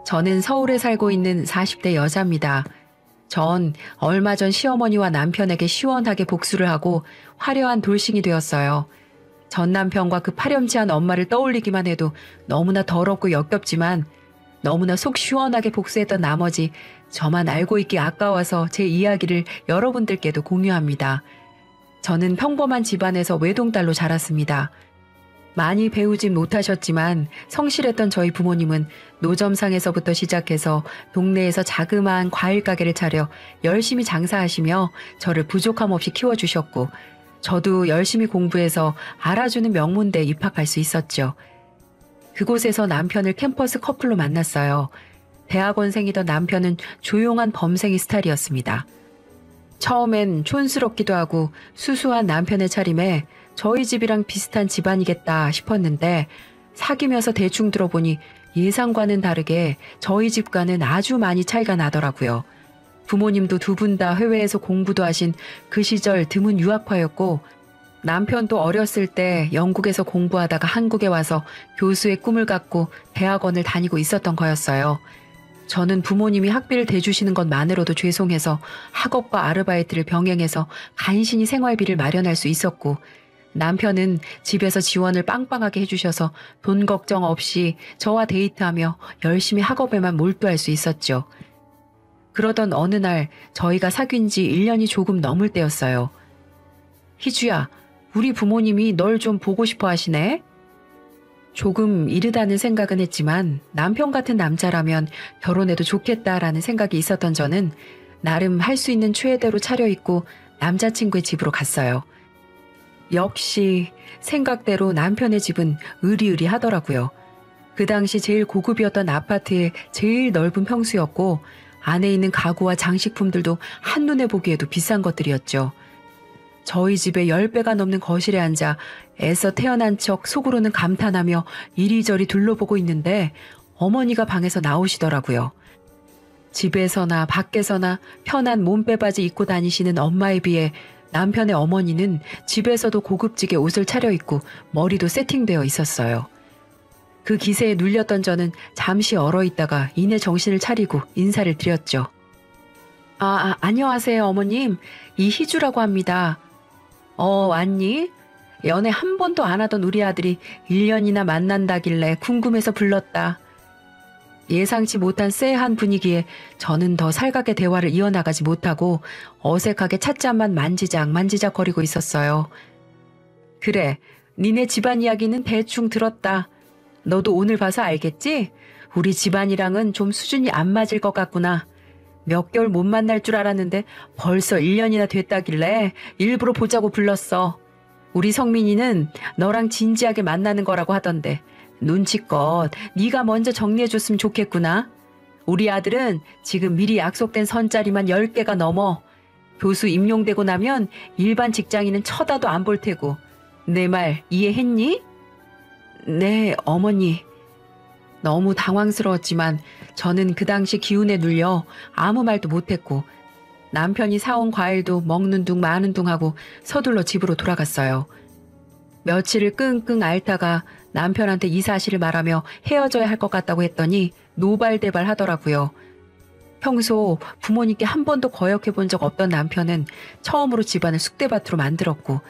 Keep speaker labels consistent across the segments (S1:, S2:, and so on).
S1: 저는 서울에 살고 있는 40대 여자입니다. 전 얼마 전 시어머니와 남편에게 시원하게 복수를 하고 화려한 돌싱이 되었어요. 전 남편과 그 파렴치한 엄마를 떠올리기만 해도 너무나 더럽고 역겹지만 너무나 속 시원하게 복수했던 나머지 저만 알고 있기 아까워서 제 이야기를 여러분들께도 공유합니다. 저는 평범한 집안에서 외동딸로 자랐습니다. 많이 배우진 못하셨지만 성실했던 저희 부모님은 노점상에서부터 시작해서 동네에서 자그마한 과일 가게를 차려 열심히 장사하시며 저를 부족함 없이 키워주셨고 저도 열심히 공부해서 알아주는 명문대에 입학할 수 있었죠. 그곳에서 남편을 캠퍼스 커플로 만났어요. 대학원생이던 남편은 조용한 범생이 스타일이었습니다. 처음엔 촌스럽기도 하고 수수한 남편의 차림에 저희 집이랑 비슷한 집안이겠다 싶었는데 사귀면서 대충 들어보니 예상과는 다르게 저희 집과는 아주 많이 차이가 나더라고요. 부모님도 두 분 다 해외에서 공부도 하신 그 시절 드문 유학파였고 남편도 어렸을 때 영국에서 공부하다가 한국에 와서 교수의 꿈을 갖고 대학원을 다니고 있었던 거였어요. 저는 부모님이 학비를 대주시는 것만으로도 죄송해서 학업과 아르바이트를 병행해서 간신히 생활비를 마련할 수 있었고 남편은 집에서 지원을 빵빵하게 해주셔서 돈 걱정 없이 저와 데이트하며 열심히 학업에만 몰두할 수 있었죠. 그러던 어느 날 저희가 사귄 지 1년이 조금 넘을 때였어요. 희주야, 우리 부모님이 널 좀 보고 싶어 하시네? 조금 이르다는 생각은 했지만 남편 같은 남자라면 결혼해도 좋겠다라는 생각이 있었던 저는 나름 할 수 있는 최애대로 차려입고 남자친구의 집으로 갔어요. 역시 생각대로 남편의 집은 으리으리하더라고요. 그 당시 제일 고급이었던 아파트의 제일 넓은 평수였고 안에 있는 가구와 장식품들도 한눈에 보기에도 비싼 것들이었죠. 저희 집에 10배가 넘는 거실에 앉아 애써 태어난 척 속으로는 감탄하며 이리저리 둘러보고 있는데 어머니가 방에서 나오시더라고요. 집에서나 밖에서나 편한 몸빼바지 입고 다니시는 엄마에 비해 남편의 어머니는 집에서도 고급지게 옷을 차려입고 머리도 세팅되어 있었어요. 그 기세에 눌렸던 저는 잠시 얼어있다가 이내 정신을 차리고 인사를 드렸죠. 안녕하세요 어머님. 이희주라고 합니다. 왔니? 연애 한 번도 안 하던 우리 아들이 1년이나 만난다길래 궁금해서 불렀다. 예상치 못한 쎄한 분위기에 저는 더 살갑게 대화를 이어나가지 못하고 어색하게 찻잔만 만지작 거리고 있었어요. 그래, 니네 집안 이야기는 대충 들었다. 너도 오늘 봐서 알겠지? 우리 집안이랑은 좀 수준이 안 맞을 것 같구나. 몇 개월 못 만날 줄 알았는데 벌써 1년이나 됐다길래 일부러 보자고 불렀어. 우리 성민이는 너랑 진지하게 만나는 거라고 하던데 눈치껏 네가 먼저 정리해줬으면 좋겠구나. 우리 아들은 지금 미리 약속된 선자리만 10개가 넘어. 교수 임용되고 나면 일반 직장인은 쳐다도 안 볼 테고. 내 말 이해했니? 네, 어머니. 너무 당황스러웠지만 저는 그 당시 기운에 눌려 아무 말도 못했고 남편이 사온 과일도 먹는 둥 마는 둥 하고 서둘러 집으로 돌아갔어요. 며칠을 끙끙 앓다가 남편한테 이 사실을 말하며 헤어져야 할 것 같다고 했더니 노발대발 하더라고요. 평소 부모님께 한 번도 거역해 본 적 없던 남편은 처음으로 집안을 쑥대밭으로 만들었고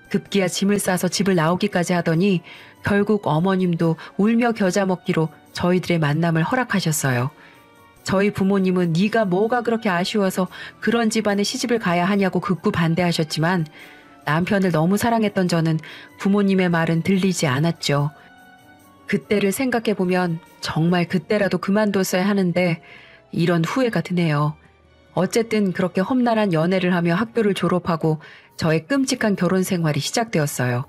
S1: 급기야 짐을 싸서 집을 나오기까지 하더니 결국 어머님도 울며 겨자 먹기로 저희들의 만남을 허락하셨어요. 저희 부모님은 네가 뭐가 그렇게 아쉬워서 그런 집안에 시집을 가야 하냐고 극구 반대하셨지만 남편을 너무 사랑했던 저는 부모님의 말은 들리지 않았죠. 그때를 생각해보면 정말 그때라도 그만뒀어야 하는데 이런 후회가 드네요. 어쨌든 그렇게 험난한 연애를 하며 학교를 졸업하고 저의 끔찍한 결혼 생활이 시작되었어요.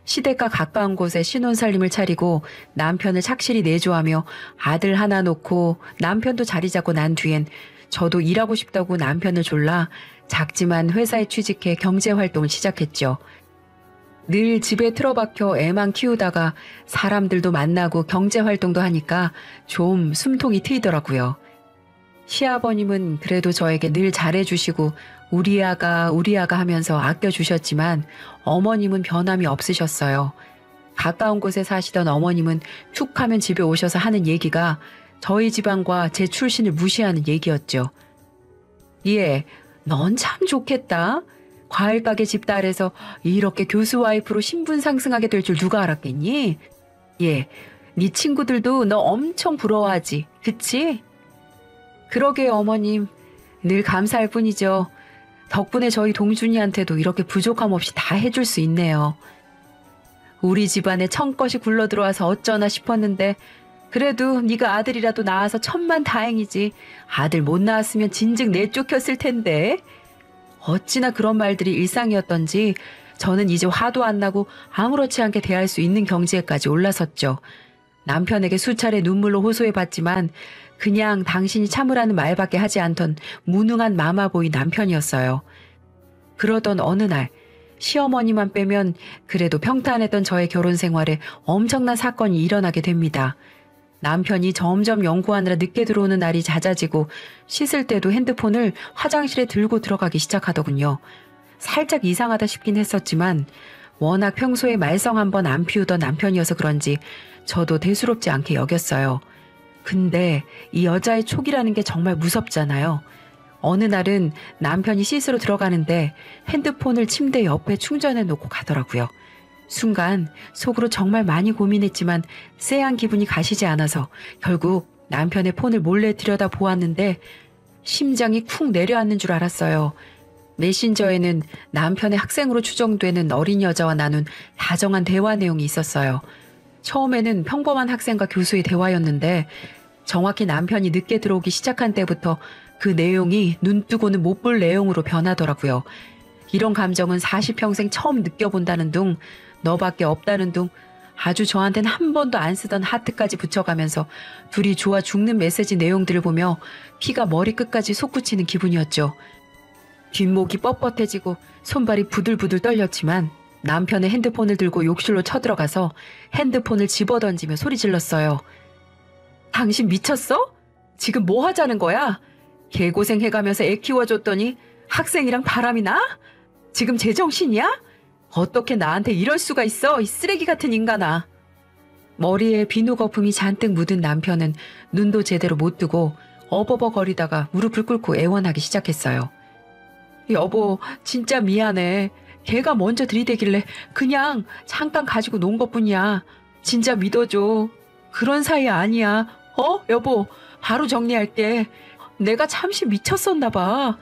S1: 시댁과 가까운 곳에 신혼살림을 차리고 남편을 착실히 내조하며 아들 하나 놓고 남편도 자리 잡고 난 뒤엔 저도 일하고 싶다고 남편을 졸라 작지만 회사에 취직해 경제활동을 시작했죠. 늘 집에 틀어박혀 애만 키우다가 사람들도 만나고 경제활동도 하니까 좀 숨통이 트이더라고요. 시아버님은 그래도 저에게 늘 잘해주시고 우리 아가 하면서 아껴주셨지만 어머님은 변함이 없으셨어요. 가까운 곳에 사시던 어머님은 툭 하면 집에 오셔서 하는 얘기가 저희 집안과 제 출신을 무시하는 얘기였죠. 예, 넌 참 좋겠다. 과일 가게 집딸에서 이렇게 교수 와이프로 신분 상승하게 될 줄 누가 알았겠니? 예, 네 친구들도 너 엄청 부러워하지, 그치? 그러게요, 어머님. 늘 감사할 뿐이죠. 덕분에 저희 동준이한테도 이렇게 부족함 없이 다 해줄 수 있네요. 우리 집안에 청껏이 굴러들어와서 어쩌나 싶었는데 그래도 네가 아들이라도 낳아서 천만 다행이지. 아들 못 낳았으면 진즉 내쫓겼을 텐데. 어찌나 그런 말들이 일상이었던지 저는 이제 화도 안 나고 아무렇지 않게 대할 수 있는 경지에까지 올라섰죠. 남편에게 수차례 눈물로 호소해봤지만 그냥 당신이 참으라는 말밖에 하지 않던 무능한 마마보이 남편이었어요. 그러던 어느 날 시어머니만 빼면 그래도 평탄했던 저의 결혼 생활에 엄청난 사건이 일어나게 됩니다. 남편이 점점 연구하느라 늦게 들어오는 날이 잦아지고 씻을 때도 핸드폰을 화장실에 들고 들어가기 시작하더군요. 살짝 이상하다 싶긴 했었지만 워낙 평소에 말썽 한번 안 피우던 남편이어서 그런지 저도 대수롭지 않게 여겼어요. 근데 이 여자의 촉이라는 게 정말 무섭잖아요. 어느 날은 남편이 씻으러 들어가는데 핸드폰을 침대 옆에 충전해 놓고 가더라고요. 순간 속으로 정말 많이 고민했지만 쎄한 기분이 가시지 않아서 결국 남편의 폰을 몰래 들여다 보았는데 심장이 쿵 내려앉는 줄 알았어요. 메신저에는 남편의 학생으로 추정되는 어린 여자와 나눈 다정한 대화 내용이 있었어요. 처음에는 평범한 학생과 교수의 대화였는데 정확히 남편이 늦게 들어오기 시작한 때부터 그 내용이 눈뜨고는 못 볼 내용으로 변하더라고요. 이런 감정은 40평생 처음 느껴본다는 둥, 너밖에 없다는 둥, 아주 저한테는 한 번도 안 쓰던 하트까지 붙여가면서 둘이 좋아 죽는 메시지 내용들을 보며 피가 머리끝까지 솟구치는 기분이었죠. 뒷목이 뻣뻣해지고 손발이 부들부들 떨렸지만 남편의 핸드폰을 들고 욕실로 쳐들어가서 핸드폰을 집어던지며 소리 질렀어요. 당신 미쳤어? 지금 뭐 하자는 거야? 개고생 해가면서 애 키워줬더니 학생이랑 바람이 나? 지금 제정신이야? 어떻게 나한테 이럴 수가 있어? 이 쓰레기 같은 인간아. 머리에 비누 거품이 잔뜩 묻은 남편은 눈도 제대로 못 뜨고 어버버거리다가 무릎을 꿇고 애원하기 시작했어요. 여보, 진짜 미안해. 걔가 먼저 들이대길래 그냥 잠깐 가지고 논 것뿐이야. 진짜 믿어줘. 그런 사이 아니야. 여보, 바로 정리할게. 내가 잠시 미쳤었나 봐.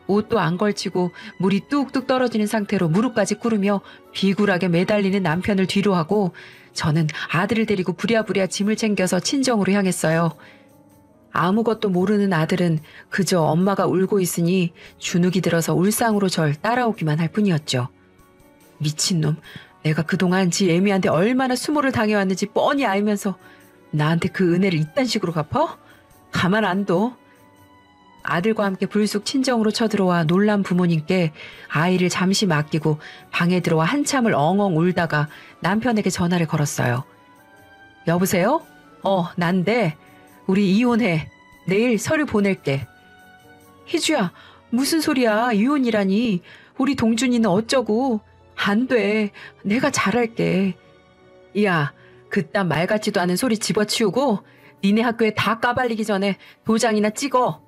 S1: 옷도 안 걸치고 물이 뚝뚝 떨어지는 상태로 무릎까지 꿇으며 비굴하게 매달리는 남편을 뒤로 하고 저는 아들을 데리고 부랴부랴 짐을 챙겨서 친정으로 향했어요. 아무것도 모르는 아들은 그저 엄마가 울고 있으니 주눅이 들어서 울상으로 절 따라오기만 할 뿐이었죠. 미친놈, 내가 그동안 지 애미한테 얼마나 수모를 당해왔는지 뻔히 알면서 나한테 그 은혜를 이딴 식으로 갚아? 가만 안 둬. 아들과 함께 불쑥 친정으로 쳐들어와 놀란 부모님께 아이를 잠시 맡기고 방에 들어와 한참을 엉엉 울다가 남편에게 전화를 걸었어요. 여보세요? 난데 우리 이혼해. 내일 서류 보낼게. 희주야, 무슨 소리야. 이혼이라니. 우리 동준이는 어쩌고. 안 돼. 내가 잘할게. 야, 그딴 말 같지도 않은 소리 집어치우고 니네 학교에 다 까발리기 전에 도장이나 찍어.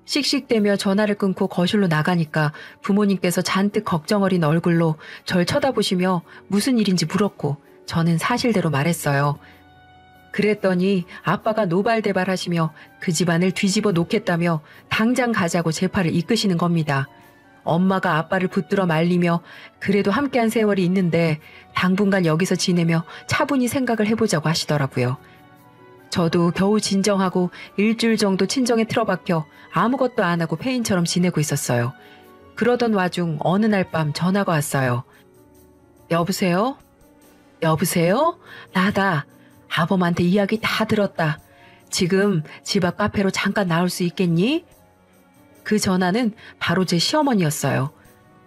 S1: 씩씩대며 전화를 끊고 거실로 나가니까 부모님께서 잔뜩 걱정 어린 얼굴로 절 쳐다보시며 무슨 일인지 물었고 저는 사실대로 말했어요. 그랬더니 아빠가 노발대발하시며 그 집안을 뒤집어 놓겠다며 당장 가자고 재판을 이끄시는 겁니다. 엄마가 아빠를 붙들어 말리며 그래도 함께한 세월이 있는데 당분간 여기서 지내며 차분히 생각을 해보자고 하시더라고요. 저도 겨우 진정하고 일주일 정도 친정에 틀어박혀 아무것도 안 하고 폐인처럼 지내고 있었어요. 그러던 와중 어느 날 밤 전화가 왔어요. 여보세요? 여보세요? 나다. 아범한테 이야기 다 들었다. 지금 집 앞 카페로 잠깐 나올 수 있겠니? 그 전화는 바로 제 시어머니였어요.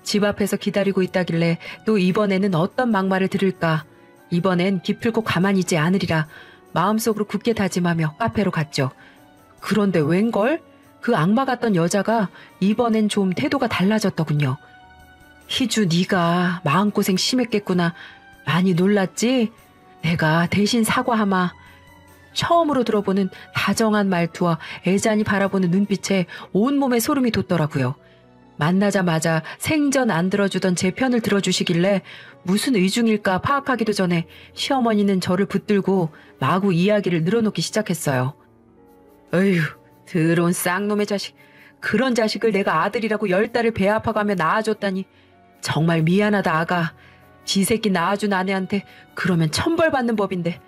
S1: 집 앞에서 기다리고 있다길래 또 이번에는 어떤 막말을 들을까. 이번엔 기필코 가만히 있지 않으리라 마음속으로 굳게 다짐하며 카페로 갔죠. 그런데 웬걸? 그 악마 같던 여자가 이번엔 좀 태도가 달라졌더군요. 희주, 네가 마음고생 심했겠구나. 많이 놀랐지? 내가 대신 사과하마. 처음으로 들어보는 다정한 말투와 애잔히 바라보는 눈빛에 온몸에 소름이 돋더라고요. 만나자마자 생전 안 들어주던 제 편을 들어주시길래 무슨 의중일까 파악하기도 전에 시어머니는 저를 붙들고 마구 이야기를 늘어놓기 시작했어요. 어휴, 더러운 쌍놈의 자식. 그런 자식을 내가 아들이라고 10달을 배 아파가며 낳아줬다니. 정말 미안하다 아가. 지 새끼 낳아준 아내한테 그러면 천벌 받는 법인데.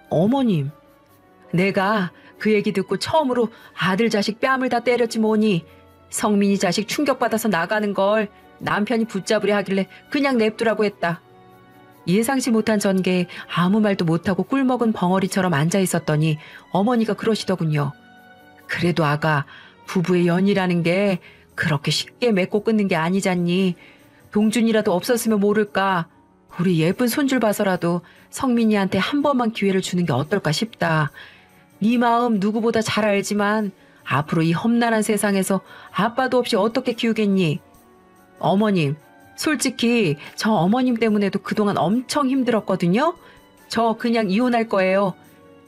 S1: 어머님, 내가 그 얘기 듣고 처음으로 아들 자식 뺨을 다 때렸지 뭐니. 성민이 자식 충격받아서 나가는 걸 남편이 붙잡으려 하길래 그냥 냅두라고 했다. 예상치 못한 전개에 아무 말도 못하고 꿀먹은 벙어리처럼 앉아 있었더니 어머니가 그러시더군요. 그래도 아가, 부부의 연이라는 게 그렇게 쉽게 맺고 끊는 게 아니잖니. 동준이라도 없었으면 모를까. 우리 예쁜 손줄 봐서라도 성민이한테 한 번만 기회를 주는 게 어떨까 싶다. 네 마음 누구보다 잘 알지만 앞으로 이 험난한 세상에서 아빠도 없이 어떻게 키우겠니? 어머님, 솔직히 저 어머님 때문에도 그동안 엄청 힘들었거든요. 저 그냥 이혼할 거예요.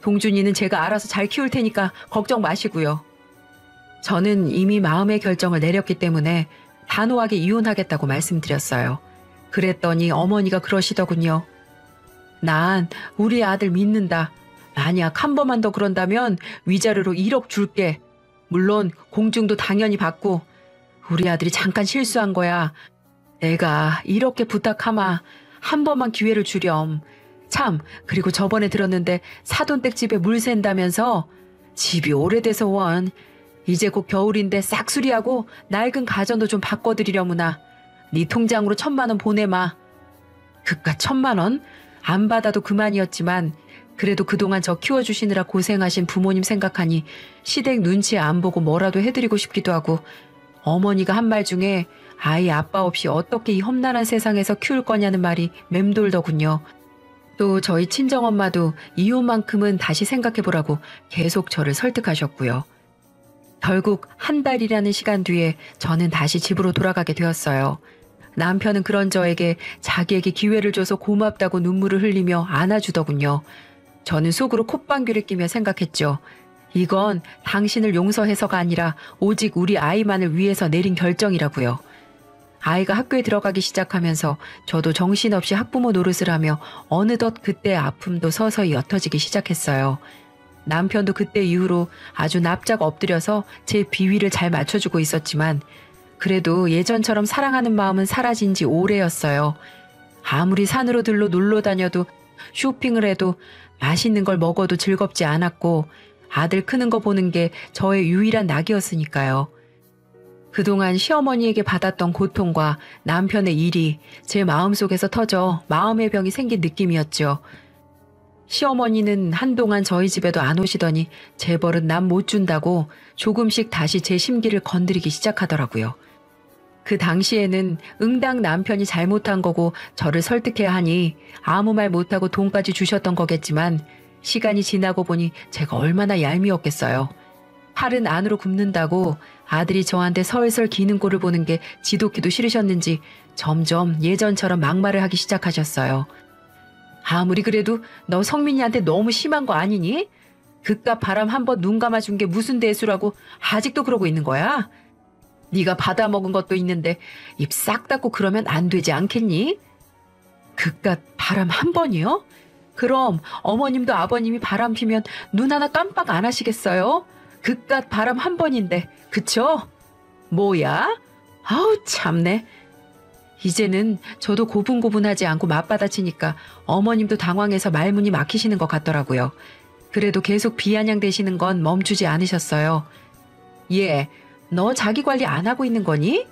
S1: 동준이는 제가 알아서 잘 키울 테니까 걱정 마시고요. 저는 이미 마음의 결정을 내렸기 때문에 단호하게 이혼하겠다고 말씀드렸어요. 그랬더니 어머니가 그러시더군요. 난 우리 아들 믿는다. 만약 한 번만 더 그런다면 위자료로 1억 줄게. 물론 공증도 당연히 받고. 우리 아들이 잠깐 실수한 거야. 내가 이렇게 부탁하마. 한 번만 기회를 주렴. 참, 그리고 저번에 들었는데 사돈댁 집에 물 샌다면서. 집이 오래돼서 원. 이제 곧 겨울인데 싹수리하고 낡은 가전도 좀 바꿔드리려무나. 네 통장으로 1,000만 원 보내마. 그깟 1,000만 원? 안 받아도 그만이었지만 그래도 그동안 저 키워주시느라 고생하신 부모님 생각하니 시댁 눈치 안 보고 뭐라도 해드리고 싶기도 하고, 어머니가 한 말 중에 아이 아빠 없이 어떻게 이 험난한 세상에서 키울 거냐는 말이 맴돌더군요. 또 저희 친정엄마도 이혼만큼은 다시 생각해보라고 계속 저를 설득하셨고요. 결국 한 달이라는 시간 뒤에 저는 다시 집으로 돌아가게 되었어요. 남편은 그런 저에게 자기에게 기회를 줘서 고맙다고 눈물을 흘리며 안아주더군요. 저는 속으로 콧방귀를 끼며 생각했죠. 이건 당신을 용서해서가 아니라 오직 우리 아이만을 위해서 내린 결정이라고요. 아이가 학교에 들어가기 시작하면서 저도 정신없이 학부모 노릇을 하며 어느덧 그때의 아픔도 서서히 옅어지기 시작했어요. 남편도 그때 이후로 아주 납작 엎드려서 제 비위를 잘 맞춰주고 있었지만 그래도 예전처럼 사랑하는 마음은 사라진 지 오래였어요. 아무리 산으로 들러 놀러 다녀도 쇼핑을 해도 맛있는 걸 먹어도 즐겁지 않았고 아들 크는 거 보는 게 저의 유일한 낙이었으니까요. 그동안 시어머니에게 받았던 고통과 남편의 일이 제 마음속에서 터져 마음의 병이 생긴 느낌이었죠. 시어머니는 한동안 저희 집에도 안 오시더니 제 벌은 남 못 준다고 조금씩 다시 제 심기를 건드리기 시작하더라고요. 그 당시에는 응당 남편이 잘못한 거고 저를 설득해야 하니 아무 말 못하고 돈까지 주셨던 거겠지만 시간이 지나고 보니 제가 얼마나 얄미웠겠어요. 팔은 안으로 굽는다고 아들이 저한테 설설 기는 꼴을 보는 게 지독히도 싫으셨는지 점점 예전처럼 막말을 하기 시작하셨어요. 아무리 그래도 너 성민이한테 너무 심한 거 아니니? 그깟 바람 한번 눈 감아준 게 무슨 대수라고 아직도 그러고 있는 거야? 네가 받아먹은 것도 있는데 입 싹 닫고 그러면 안 되지 않겠니? 그깟 바람 한 번이요? 그럼 어머님도 아버님이 바람 피면 눈 하나 깜빡 안 하시겠어요? 그깟 바람 한 번인데, 그쵸? 뭐야? 아우 참네. 이제는 저도 고분고분하지 않고 맞받아치니까 어머님도 당황해서 말문이 막히시는 것 같더라고요. 그래도 계속 비아냥대시는 건 멈추지 않으셨어요. 얘, 너 자기 관리 안 하고 있는 거니?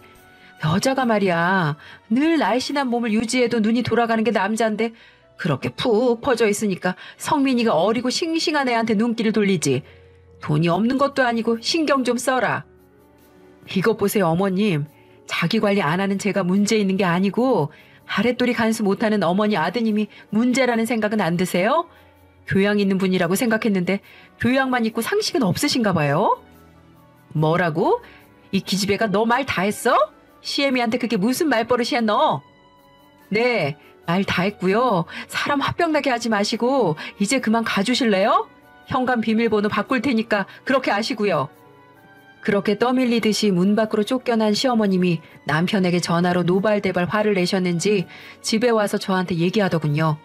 S1: 여자가 말이야, 늘 날씬한 몸을 유지해도 눈이 돌아가는 게 남자인데 그렇게 푹 퍼져 있으니까 성민이가 어리고 싱싱한 애한테 눈길을 돌리지. 돈이 없는 것도 아니고 신경 좀 써라. 이것 보세요 어머님. 자기 관리 안 하는 제가 문제 있는 게 아니고 아랫돌이 간수 못하는 어머니 아드님이 문제라는 생각은 안 드세요? 교양 있는 분이라고 생각했는데 교양만 있고 상식은 없으신가 봐요. 뭐라고? 이 기집애가 너 말 다 했어? 시애미한테 그게 무슨 말버릇이야 너? 네, 말 다 했고요. 사람 화병나게 하지 마시고 이제 그만 가주실래요? 현관 비밀번호 바꿀 테니까 그렇게 아시고요. 그렇게 떠밀리듯이 문 밖으로 쫓겨난 시어머님이 남편에게 전화로 노발대발 화를 내셨는지 집에 와서 저한테 얘기하더군요.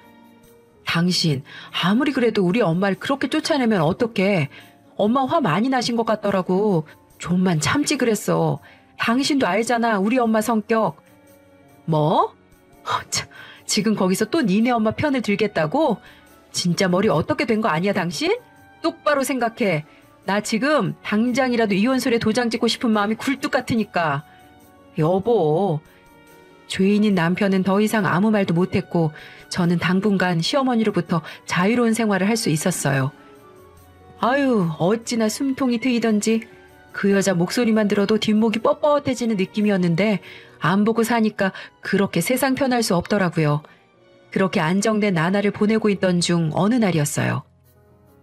S1: 당신 아무리 그래도 우리 엄마를 그렇게 쫓아내면 어떡해. 엄마 화 많이 나신 것 같더라고. 좀만 참지 그랬어. 당신도 알잖아 우리 엄마 성격. 뭐? 참, 지금 거기서 또 니네 엄마 편을 들겠다고? 진짜 머리 어떻게 된 거 아니야 당신? 똑바로 생각해. 나 지금 당장이라도 이혼설에 도장 찍고 싶은 마음이 굴뚝 같으니까. 여보. 죄인인 남편은 더 이상 아무 말도 못했고 저는 당분간 시어머니로부터 자유로운 생활을 할 수 있었어요. 아유 어찌나 숨통이 트이던지 그 여자 목소리만 들어도 뒷목이 뻣뻣해지는 느낌이었는데 안 보고 사니까 그렇게 세상 편할 수 없더라고요. 그렇게 안정된 나날을 보내고 있던 중 어느 날이었어요.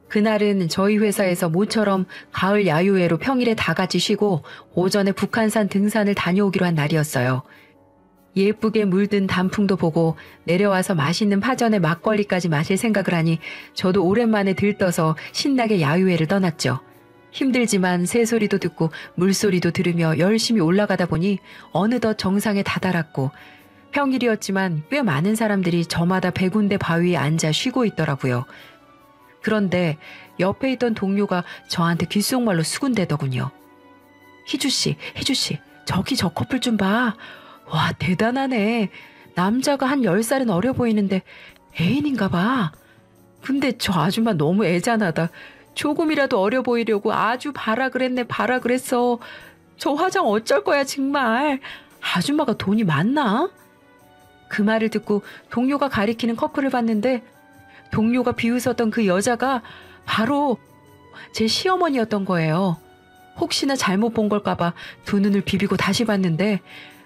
S1: 그날은 저희 회사에서 모처럼 가을 야유회로 평일에 다 같이 쉬고 오전에 북한산 등산을 다녀오기로 한 날이었어요. 예쁘게 물든 단풍도 보고 내려와서 맛있는 파전에 막걸리까지 마실 생각을 하니 저도 오랜만에 들떠서 신나게 야유회를 떠났죠. 힘들지만 새소리도 듣고 물소리도 들으며 열심히 올라가다 보니 어느덧 정상에 다다랐고 평일이었지만 꽤 많은 사람들이 저마다 100군데 바위에 앉아 쉬고 있더라고요. 그런데 옆에 있던 동료가 저한테 귓속말로 수군대더군요. 희주씨, 저기 저 커플 좀 봐. 와, 대단하네. 남자가 한 10살은 어려 보이는데 애인인가 봐. 근데 저 아줌마 너무 애잔하다. 조금이라도 어려 보이려고 아주 봐라 그랬어. 저 화장 어쩔 거야 정말. 아줌마가 돈이 많나? 그 말을 듣고 동료가 가리키는 커플을 봤는데 동료가 비웃었던 그 여자가 바로 제 시어머니였던 거예요. 혹시나 잘못 본 걸까봐 두 눈을 비비고 다시 봤는데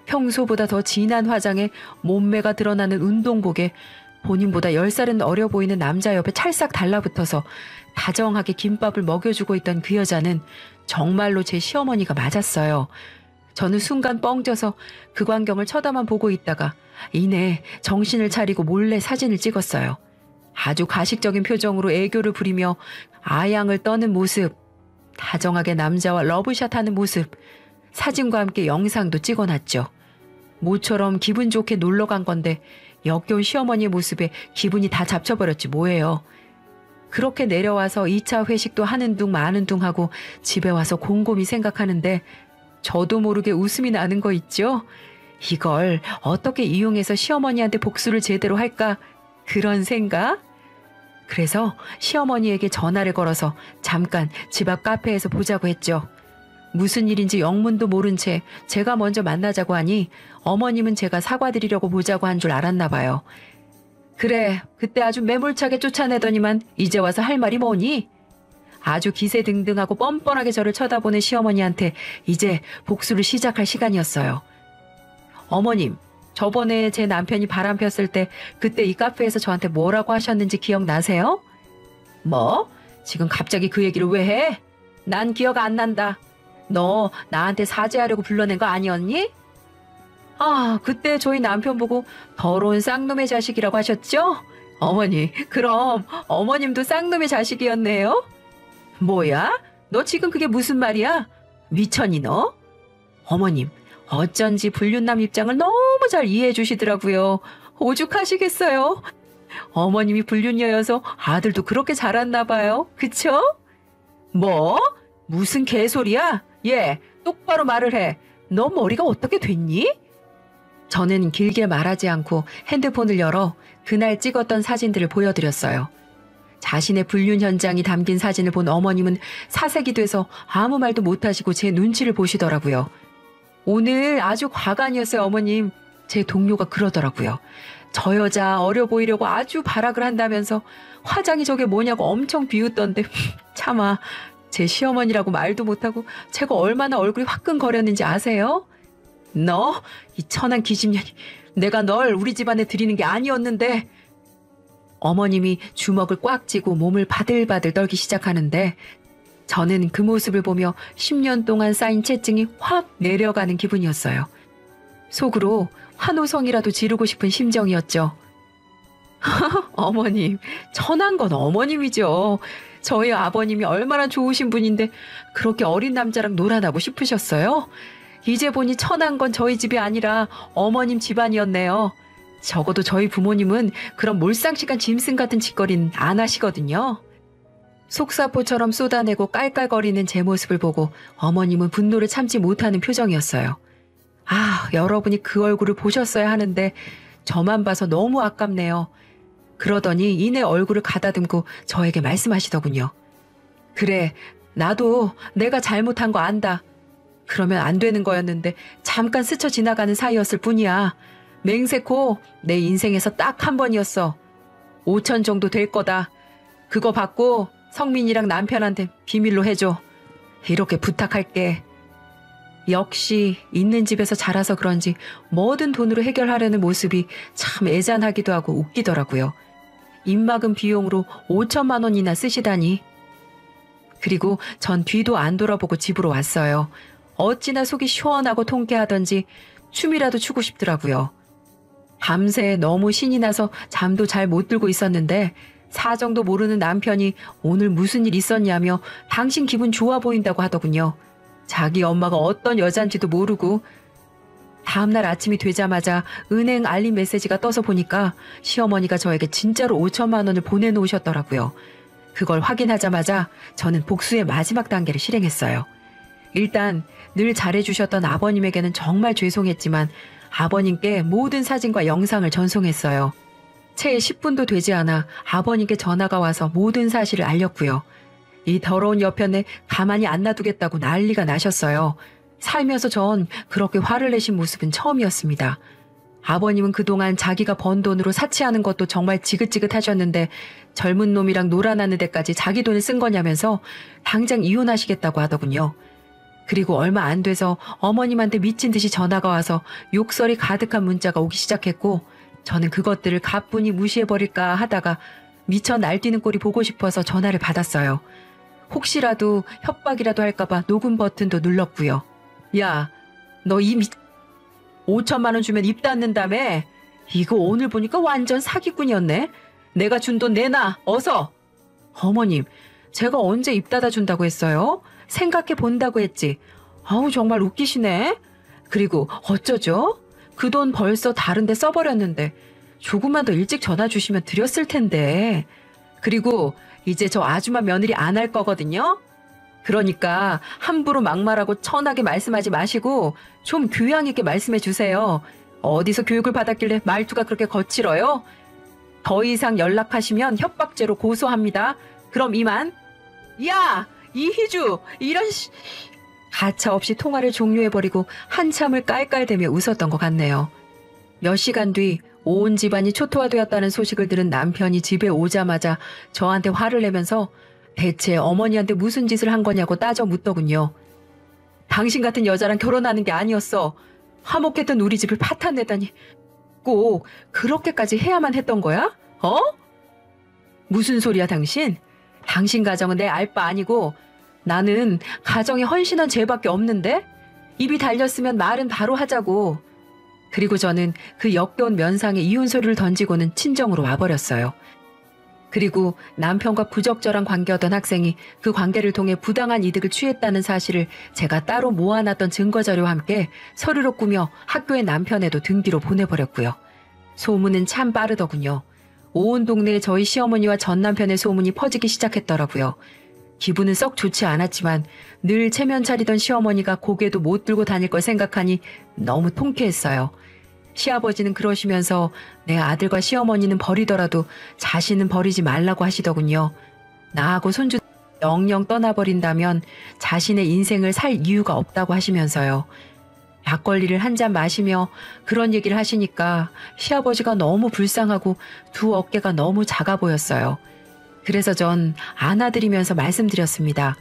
S1: 평소보다 더 진한 화장에 몸매가 드러나는 운동복에 본인보다 10살은 어려 보이는 남자 옆에 찰싹 달라붙어서 다정하게 김밥을 먹여주고 있던 그 여자는 정말로 제 시어머니가 맞았어요. 저는 순간 뻥져서 그 광경을 쳐다만 보고 있다가 이내 정신을 차리고 몰래 사진을 찍었어요. 아주 가식적인 표정으로 애교를 부리며 아양을 떠는 모습, 다정하게 남자와 러브샷 하는 모습, 사진과 함께 영상도 찍어놨죠. 모처럼 기분 좋게 놀러 간 건데 역겨운 시어머니의 모습에 기분이 다 잡쳐버렸지 뭐예요. 그렇게 내려와서 2차 회식도 하는 둥 마는 둥 하고 집에 와서 곰곰이 생각하는데 저도 모르게 웃음이 나는 거 있죠? 이걸 어떻게 이용해서 시어머니한테 복수를 제대로 할까? 그런 생각? 그래서 시어머니에게 전화를 걸어서 잠깐 집 앞 카페에서 보자고 했죠. 무슨 일인지 영문도 모른 채 제가 먼저 만나자고 하니 어머님은 제가 사과드리려고 보자고 한 줄 알았나 봐요. 그래, 그때 아주 매몰차게 쫓아내더니만 이제 와서 할 말이 뭐니? 아주 기세등등하고 뻔뻔하게 저를 쳐다보는 시어머니한테 이제 복수를 시작할 시간이었어요. 어머님, 저번에 제 남편이 바람 폈을 때 그때 이 카페에서 저한테 뭐라고 하셨는지 기억나세요? 뭐? 지금 갑자기 그 얘기를 왜 해? 난 기억 안 난다. 너 나한테 사죄하려고 불러낸 거 아니었니? 아, 그때 저희 남편 보고 더러운 쌍놈의 자식이라고 하셨죠? 어머니, 그럼 어머님도 쌍놈의 자식이었네요? 뭐야? 너 지금 그게 무슨 말이야? 미쳤니 너? 어머님, 어쩐지 불륜남 입장을 너무 잘 이해해 주시더라고요. 오죽하시겠어요? 어머님이 불륜녀여서 아들도 그렇게 자랐나 봐요. 그쵸? 뭐? 무슨 개소리야? 얘, 똑바로 말을 해. 너 머리가 어떻게 됐니? 저는 길게 말하지 않고 핸드폰을 열어 그날 찍었던 사진들을 보여드렸어요. 자신의 불륜 현장이 담긴 사진을 본 어머님은 사색이 돼서 아무 말도 못하시고 제 눈치를 보시더라고요. 오늘 아주 과간이었어요, 어머님. 제 동료가 그러더라고요. 저 여자 어려 보이려고 아주 발악을 한다면서 화장이 저게 뭐냐고 엄청 비웃던데 차마 제 시어머니라고 말도 못하고 제가 얼마나 얼굴이 화끈거렸는지 아세요? 너, 이 천한 기집년이, 내가 널 우리 집안에 들이는 게 아니었는데. 어머님이 주먹을 꽉 쥐고 몸을 바들바들 떨기 시작하는데 저는 그 모습을 보며 10년 동안 쌓인 채증이 확 내려가는 기분이었어요. 속으로 환호성이라도 지르고 싶은 심정이었죠. 어머님, 천한 건 어머님이죠. 저희 아버님이 얼마나 좋으신 분인데 그렇게 어린 남자랑 놀아나고 싶으셨어요? 이제 보니 천한 건 저희 집이 아니라 어머님 집안이었네요. 적어도 저희 부모님은 그런 몰상식한 짐승 같은 짓거리는 안 하시거든요. 속사포처럼 쏟아내고 깔깔거리는 제 모습을 보고 어머님은 분노를 참지 못하는 표정이었어요. 아, 여러분이 그 얼굴을 보셨어야 하는데 저만 봐서 너무 아깝네요. 그러더니 이내 얼굴을 가다듬고 저에게 말씀하시더군요. 그래, 나도 내가 잘못한 거 안다. 그러면 안 되는 거였는데 잠깐 스쳐 지나가는 사이였을 뿐이야. 맹세코 내 인생에서 딱 한 번이었어. 5천 정도 될 거다. 그거 받고 성민이랑 남편한테 비밀로 해줘. 이렇게 부탁할게. 역시 있는 집에서 자라서 그런지 뭐든 돈으로 해결하려는 모습이 참 애잔하기도 하고 웃기더라고요. 입막은 비용으로 5천만 원이나 쓰시다니. 그리고 전 뒤도 안 돌아보고 집으로 왔어요. 어찌나 속이 시원하고 통쾌하던지 춤이라도 추고 싶더라고요. 밤새 너무 신이 나서 잠도 잘 못 들고 있었는데 사정도 모르는 남편이 오늘 무슨 일 있었냐며 당신 기분 좋아 보인다고 하더군요. 자기 엄마가 어떤 여잔지도 모르고. 다음날 아침이 되자마자 은행 알림 메시지가 떠서 보니까 시어머니가 저에게 진짜로 5천만 원을 보내놓으셨더라고요. 그걸 확인하자마자 저는 복수의 마지막 단계를 실행했어요. 일단 늘 잘해주셨던 아버님에게는 정말 죄송했지만 아버님께 모든 사진과 영상을 전송했어요. 채 10분도 되지 않아 아버님께 전화가 와서 모든 사실을 알렸고요. 이 더러운 여편네 가만히 안 놔두겠다고 난리가 나셨어요. 살면서 전 그렇게 화를 내신 모습은 처음이었습니다. 아버님은 그동안 자기가 번 돈으로 사치하는 것도 정말 지긋지긋하셨는데 젊은 놈이랑 놀아나는 데까지 자기 돈을 쓴 거냐면서 당장 이혼하시겠다고 하더군요. 그리고 얼마 안 돼서 어머님한테 미친 듯이 전화가 와서 욕설이 가득한 문자가 오기 시작했고 저는 그것들을 가뿐히 무시해버릴까 하다가 미쳐 날뛰는 꼴이 보고 싶어서 전화를 받았어요. 혹시라도 협박이라도 할까봐 녹음 버튼도 눌렀고요. 야, 너 5천만 원 주면 입 닫는다며? 이거 오늘 보니까 완전 사기꾼이었네. 내가 준 돈 내놔, 어서. 어머님, 제가 언제 입 닫아준다고 했어요? 생각해 본다고 했지. 아우, 정말 웃기시네. 그리고 어쩌죠? 그 돈 벌써 다른 데 써버렸는데 조금만 더 일찍 전화 주시면 드렸을 텐데. 그리고 이제 저 아줌마 며느리 안 할 거거든요. 그러니까 함부로 막말하고 천하게 말씀하지 마시고 좀 교양 있게 말씀해 주세요. 어디서 교육을 받았길래 말투가 그렇게 거칠어요? 더 이상 연락하시면 협박죄로 고소합니다. 그럼 이만. 야! 이희주! 이런 가차없이 통화를 종료해버리고 한참을 깔깔대며 웃었던 것 같네요. 몇 시간 뒤 온 집안이 초토화되었다는 소식을 들은 남편이 집에 오자마자 저한테 화를 내면서 대체 어머니한테 무슨 짓을 한 거냐고 따져 묻더군요. 당신 같은 여자랑 결혼하는 게 아니었어. 화목했던 우리 집을 파탄내다니 꼭 그렇게까지 해야만 했던 거야? 어? 무슨 소리야 당신? 당신 가정은 내 알 바 아니고 나는 가정에 헌신한 죄밖에 없는데? 입이 달렸으면 말은 바로 하자고. 그리고 저는 그 역겨운 면상에 이혼 소리를 던지고는 친정으로 와버렸어요. 그리고 남편과 부적절한 관계였던 학생이 그 관계를 통해 부당한 이득을 취했다는 사실을 제가 따로 모아놨던 증거자료와 함께 서류로 꾸며 학교의 남편에도 등기로 보내버렸고요. 소문은 참 빠르더군요. 온 동네에 저희 시어머니와 전 남편의 소문이 퍼지기 시작했더라고요. 기분은 썩 좋지 않았지만 늘 체면 차리던 시어머니가 고개도 못 들고 다닐 걸 생각하니 너무 통쾌했어요. 시아버지는 그러시면서 내 아들과 시어머니는 버리더라도 자신은 버리지 말라고 하시더군요. 나하고 손주 영영 떠나버린다면 자신의 인생을 살 이유가 없다고 하시면서요. 막걸리를 한 잔 마시며 그런 얘기를 하시니까 시아버지가 너무 불쌍하고 두 어깨가 너무 작아 보였어요. 그래서 전 안아드리면서 말씀드렸습니다.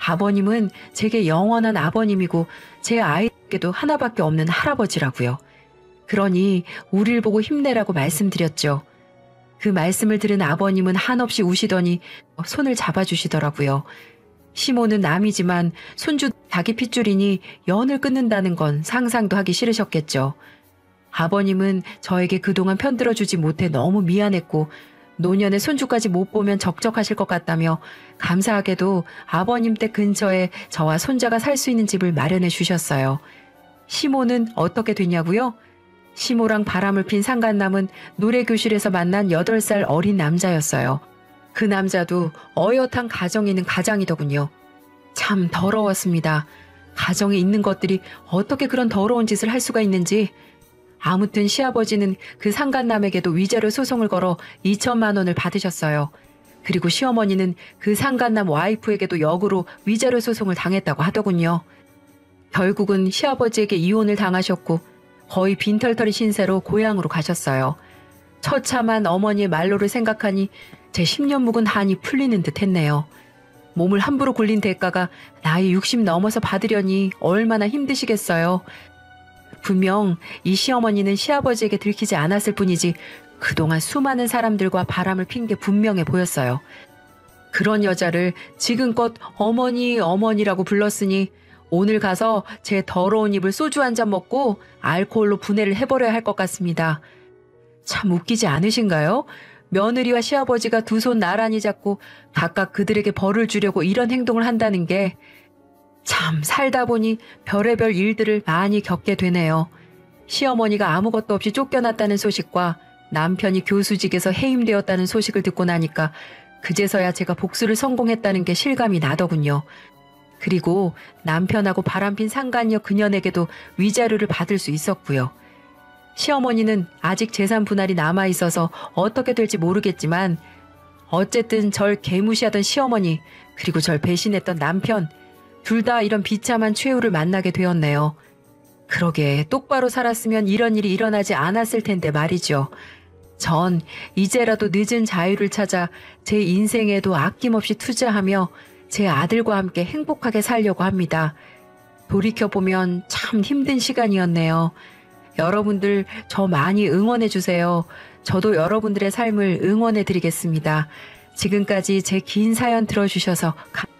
S1: 아버님은 제게 영원한 아버님이고 제 아이에게도 하나밖에 없는 할아버지라고요. 그러니 우릴 보고 힘내라고 말씀드렸죠. 그 말씀을 들은 아버님은 한없이 우시더니 손을 잡아주시더라고요. 시모는 남이지만 손주 자기 핏줄이니 연을 끊는다는 건 상상도 하기 싫으셨겠죠. 아버님은 저에게 그동안 편들어주지 못해 너무 미안했고 노년의 손주까지 못 보면 적적하실 것 같다며 감사하게도 아버님 댁 근처에 저와 손자가 살 수 있는 집을 마련해 주셨어요. 시모는 어떻게 됐냐고요? 시모랑 바람을 핀 상간남은 노래교실에서 만난 8살 어린 남자였어요. 그 남자도 어엿한 가정에 있는 가장이더군요. 참 더러웠습니다. 가정에 있는 것들이 어떻게 그런 더러운 짓을 할 수가 있는지. 아무튼 시아버지는 그 상간남에게도 위자료 소송을 걸어 2천만 원을 받으셨어요. 그리고 시어머니는 그 상간남 와이프에게도 역으로 위자료 소송을 당했다고 하더군요. 결국은 시아버지에게 이혼을 당하셨고 거의 빈털터리 신세로 고향으로 가셨어요. 처참한 어머니의 말로를 생각하니 제 10년 묵은 한이 풀리는 듯 했네요. 몸을 함부로 굴린 대가가 나이 60 넘어서 받으려니 얼마나 힘드시겠어요. 분명 이 시어머니는 시아버지에게 들키지 않았을 뿐이지 그동안 수많은 사람들과 바람을 핀 게 분명해 보였어요. 그런 여자를 지금껏 어머니 어머니라고 불렀으니 오늘 가서 제 더러운 입을 소주 한 잔 먹고 알코올로 분해를 해버려야 할 것 같습니다. 참 웃기지 않으신가요? 며느리와 시아버지가 두 손 나란히 잡고 각각 그들에게 벌을 주려고 이런 행동을 한다는 게 참 살다 보니 별의별 일들을 많이 겪게 되네요. 시어머니가 아무것도 없이 쫓겨났다는 소식과 남편이 교수직에서 해임되었다는 소식을 듣고 나니까 그제서야 제가 복수를 성공했다는 게 실감이 나더군요. 그리고 남편하고 바람핀 상간녀 그년에게도 위자료를 받을 수 있었고요. 시어머니는 아직 재산 분할이 남아있어서 어떻게 될지 모르겠지만 어쨌든 절 개무시하던 시어머니 그리고 절 배신했던 남편 둘 다 이런 비참한 최후를 만나게 되었네요. 그러게 똑바로 살았으면 이런 일이 일어나지 않았을 텐데 말이죠. 전 이제라도 늦은 자유를 찾아 제 인생에도 아낌없이 투자하며 제 아들과 함께 행복하게 살려고 합니다. 돌이켜보면 참 힘든 시간이었네요. 여러분들 저 많이 응원해 주세요. 저도 여러분들의 삶을 응원해 드리겠습니다. 지금까지 제 긴 사연 들어주셔서 감사합니다.